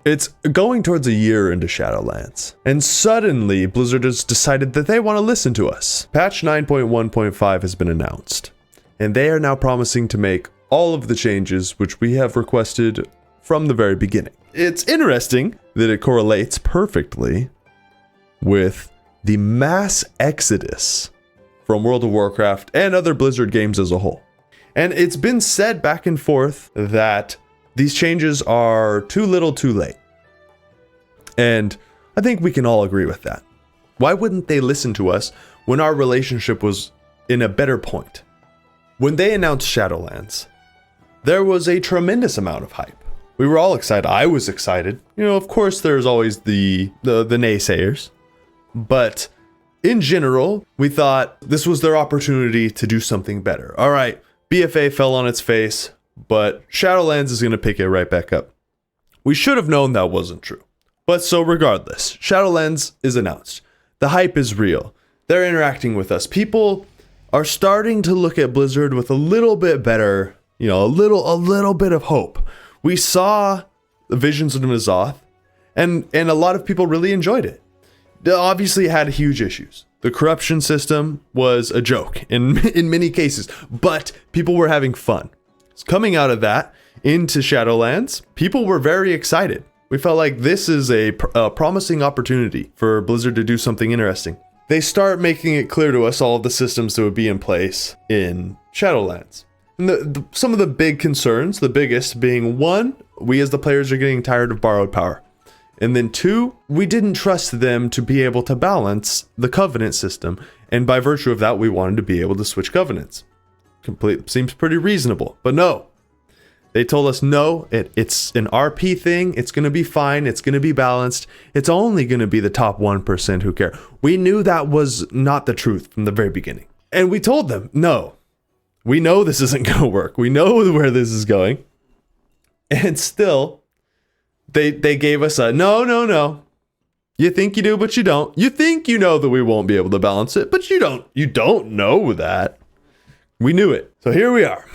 It's going towards a year into Shadowlands, and suddenly Blizzard has decided that they want to listen to us. Patch 9.1.5 has been announced, and they are now promising to make all of the changes which we have requested from the very beginning. It's interesting that it correlates perfectly with the mass exodus from World of Warcraft and other Blizzard games as a whole. And it's been said back and forth that these changes are too little too late. And I think we can all agree with that. Why wouldn't they listen to us when our relationship was in a better point? When they announced Shadowlands, there was a tremendous amount of hype. We were all excited. I was excited. You know, of course, there's always the naysayers. But in general, we thought this was their opportunity to do something better. All right, BFA fell on its face, but Shadowlands is going to pick it right back up. We should have known that wasn't true. But so regardless, Shadowlands is announced. The hype is real. They're interacting with us. People are starting to look at Blizzard with a little bit better, you know, a little bit of hope. We saw the Visions of N'Zoth, and a lot of people really enjoyed it. Obviously, it had huge issues. The corruption system was a joke in many cases, but people were having fun. Coming out of that into Shadowlands, people were very excited. We felt like this is a promising opportunity for Blizzard to do something interesting. They start making it clear to us all of the systems that would be in place in Shadowlands. And some of the big concerns, the biggest being, one, we as the players are getting tired of borrowed power. And then two, we didn't trust them to be able to balance the covenant system. And by virtue of that, we wanted to be able to switch covenants. Seems pretty reasonable, but no. They told us, no, it's an RP thing. It's going to be fine. It's going to be balanced. It's only going to be the top 1% who care. We knew that was not the truth from the very beginning. And we told them, no, we know this isn't going to work. We know where this is going. And still, they gave us a no. You think you do, but you don't. You think you know that we won't be able to balance it, but you don't. You don't know that. We knew it. So here we are.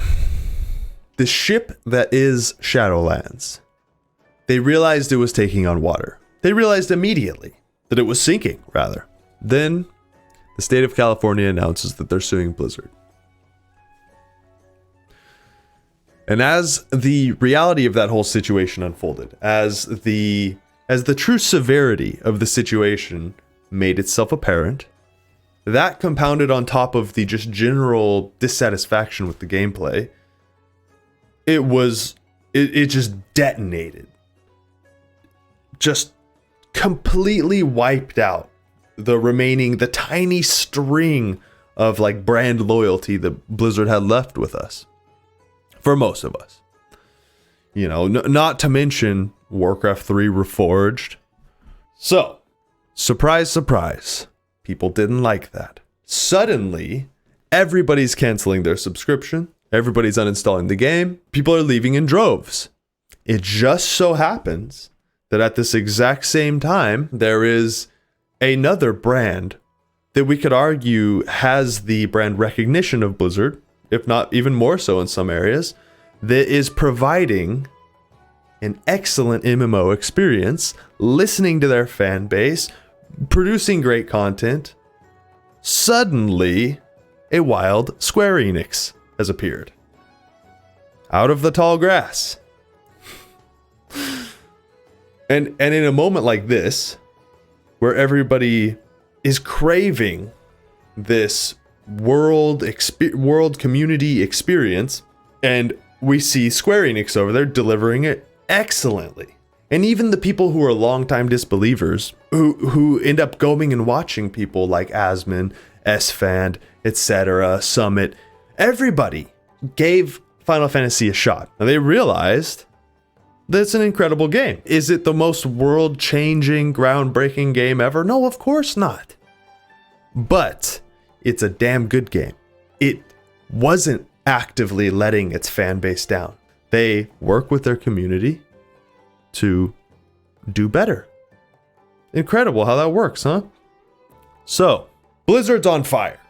The ship that is Shadowlands. They realized it was taking on water. They realized immediately that it was sinking, rather. Then the state of California announces that they're suing Blizzard. And as the reality of that whole situation unfolded, as the true severity of the situation made itself apparent, that compounded on top of the just general dissatisfaction with the gameplay, it just detonated. Just completely wiped out the tiny string of like brand loyalty that Blizzard had left with us. For most of us. You know, not to mention Warcraft 3 Reforged. So, surprise, surprise. People didn't like that. Suddenly, everybody's canceling their subscription. Everybody's uninstalling the game. People are leaving in droves. It just so happens that at this exact same time, there is another brand that we could argue has the brand recognition of Blizzard, if not even more so in some areas, that is providing an excellent MMO experience, listening to their fan base, producing great content. Suddenly, a wild Square Enix has appeared. Out of the tall grass. And in a moment like this, where everybody is craving this world community experience, and we see Square Enix over there delivering it excellently. And even the people who are longtime disbelievers, who end up going and watching people like Asmon, Esfand, etc., Summit, everybody gave Final Fantasy a shot. And they realized that it's an incredible game. Is it the most world-changing, groundbreaking game ever? No, of course not. But it's a damn good game. It wasn't actively letting its fan base down. They work with their community to do better. Incredible how that works, huh? So, Blizzard's on fire.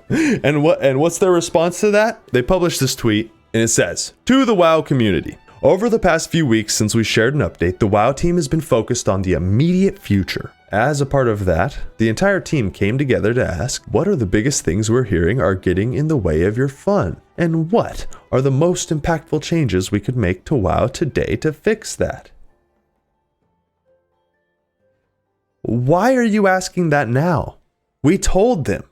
And what's their response to that? They published this tweet and it says, "To the WoW community, Over the past few weeks since we shared an update, the WoW team has been focused on the immediate future. As a part of that, the entire team came together to ask, what are the biggest things we're hearing are getting in the way of your fun? And what are the most impactful changes we could make to WoW today to fix that? Why are you asking that now? We told them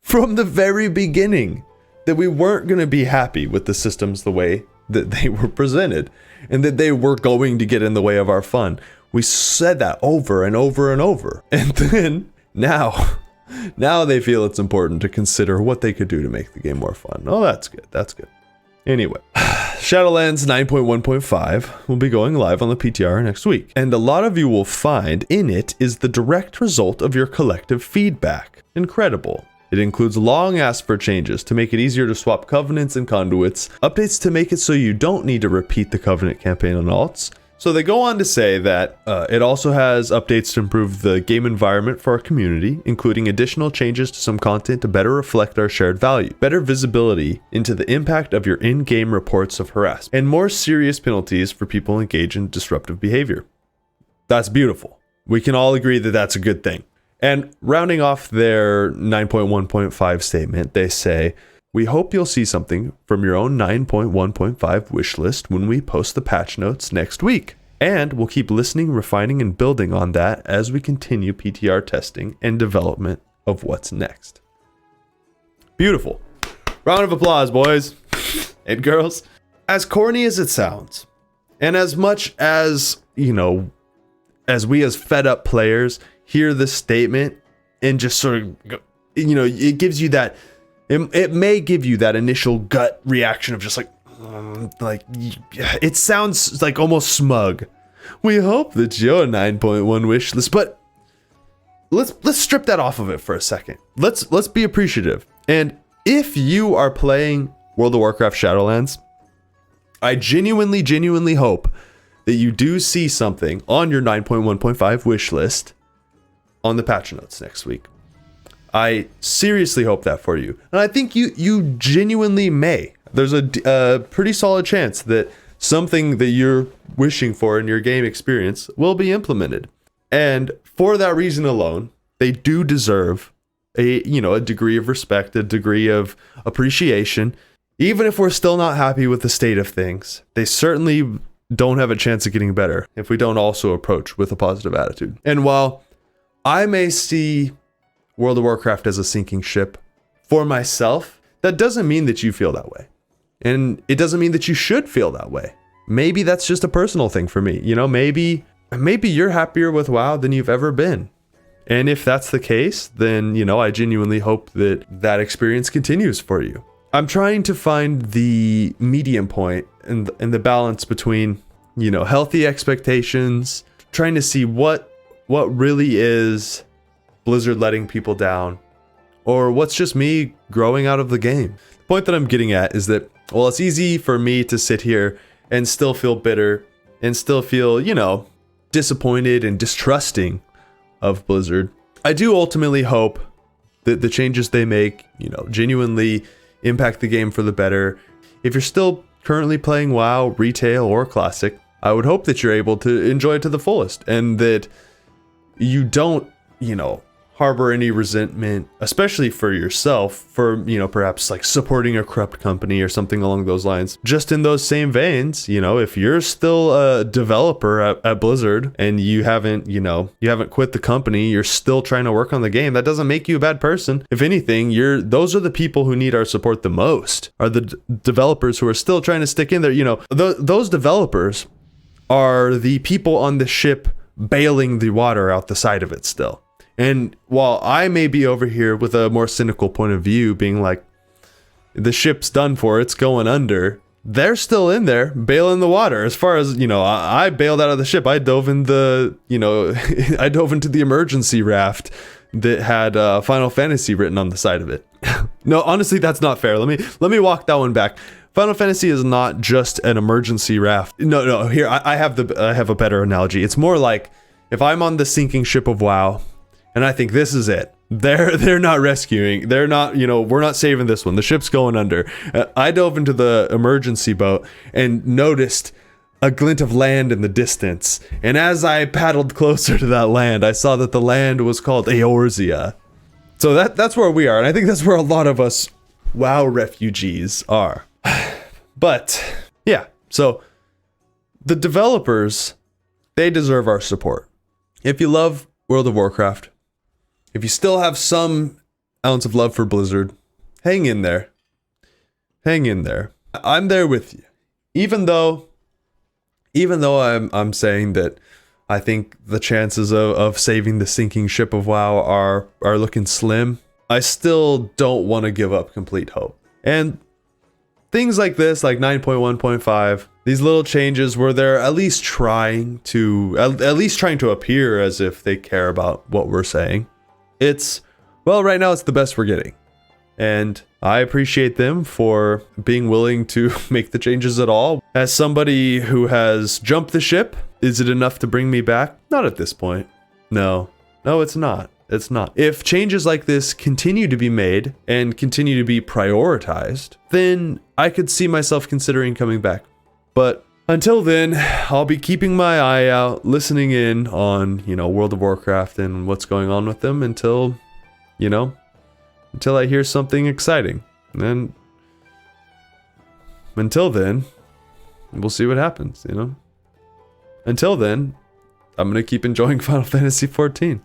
from the very beginning that we weren't going to be happy with the systems the way that they were presented and that they were going to get in the way of our fun. We said that over and over and over. And then now they feel it's important to consider what they could do to make the game more fun. Oh, that's good. That's good. Anyway, Shadowlands 9.1.5 will be going live on the PTR next week. And a lot of you will find in it is the direct result of your collective feedback. Incredible. It includes long asked for changes to make it easier to swap covenants and conduits, updates to make it so you don't need to repeat the covenant campaign on alts. So they go on to say that it also has updates to improve the game environment for our community, including additional changes to some content to better reflect our shared value, better visibility into the impact of your in-game reports of harassment, and more serious penalties for people engaged in disruptive behavior. That's beautiful. We can all agree that that's a good thing. And rounding off their 9.1.5 statement, they say, we hope you'll see something from your own 9.1.5 wish list when we post the patch notes next week. And we'll keep listening, refining, and building on that as we continue PTR testing and development of what's next. Beautiful. Round of applause, boys and girls. As corny as it sounds, and as much as, as we as fed up players hear this statement and just sort of, it gives you that, it may give you that initial gut reaction of just like it sounds like almost smug. We hope that your 9.1 wish list, but let's strip that off of it for a second. Let's be appreciative. And if you are playing World of Warcraft Shadowlands, I genuinely hope that you do see something on your 9.1.5 wish list on the patch notes next week. I seriously hope that for you. And I think you genuinely may. There's a pretty solid chance that something that you're wishing for in your game experience will be implemented. And for that reason alone, they do deserve a degree of respect, a degree of appreciation. Even if we're still not happy with the state of things, they certainly don't have a chance of getting better if we don't also approach with a positive attitude. And while I may see World of Warcraft as a sinking ship for myself, that doesn't mean that you feel that way. And it doesn't mean that you should feel that way. Maybe that's just a personal thing for me. Maybe you're happier with WoW than you've ever been. And if that's the case, then, I genuinely hope that that experience continues for you. I'm trying to find the medium point and the balance between, healthy expectations, trying to see what really is Blizzard letting people down, or what's just me growing out of the game. The point that I'm getting at is that, well, it's easy for me to sit here and still feel bitter and still feel, disappointed and distrusting of Blizzard. I do ultimately hope that the changes they make, genuinely impact the game for the better. If you're still currently playing WoW, retail, or classic, I would hope that you're able to enjoy it to the fullest and that you don't, harbor any resentment, especially for yourself, for, perhaps like supporting a corrupt company or something along those lines. Just in those same veins, if you're still a developer at Blizzard and you haven't quit the company, you're still trying to work on the game, that doesn't make you a bad person. If anything, those are the people who need our support the most, are the developers who are still trying to stick in there. Those developers are the people on the ship bailing the water out the side of it still. And while I may be over here with a more cynical point of view, being like, the ship's done for, it's going under, they're still in there bailing the water. As far as, I bailed out of the ship. I dove in I dove into the emergency raft that had Final Fantasy written on the side of it. No, honestly, that's not fair. Let me walk that one back. Final Fantasy is not just an emergency raft. No, here, I have a better analogy. It's more like if I'm on the sinking ship of WoW, and I think this is it. They're not rescuing. They're not, we're not saving this one. The ship's going under. I dove into the emergency boat and noticed a glint of land in the distance. And as I paddled closer to that land, I saw that the land was called Eorzea. So that's where we are, and I think that's where a lot of us WoW refugees are. But, yeah, so the developers, they deserve our support. If you love World of Warcraft, if you still have some ounce of love for Blizzard, hang in there. Hang in there. I'm there with you. Even though I'm saying that I think the chances of saving the sinking ship of WoW are looking slim, I still don't want to give up complete hope. And things like this, like 9.1.5, these little changes where they're at least trying to appear as if they care about what we're saying. Well, right now it's the best we're getting. And I appreciate them for being willing to make the changes at all. As somebody who has jumped the ship, is it enough to bring me back? Not at this point. No, it's not. It's not. If changes like this continue to be made and continue to be prioritized, then I could see myself considering coming back. But until then, I'll be keeping my eye out, listening in on, World of Warcraft and what's going on with them until I hear something exciting. And until then, we'll see what happens, Until then, I'm going to keep enjoying Final Fantasy XIV.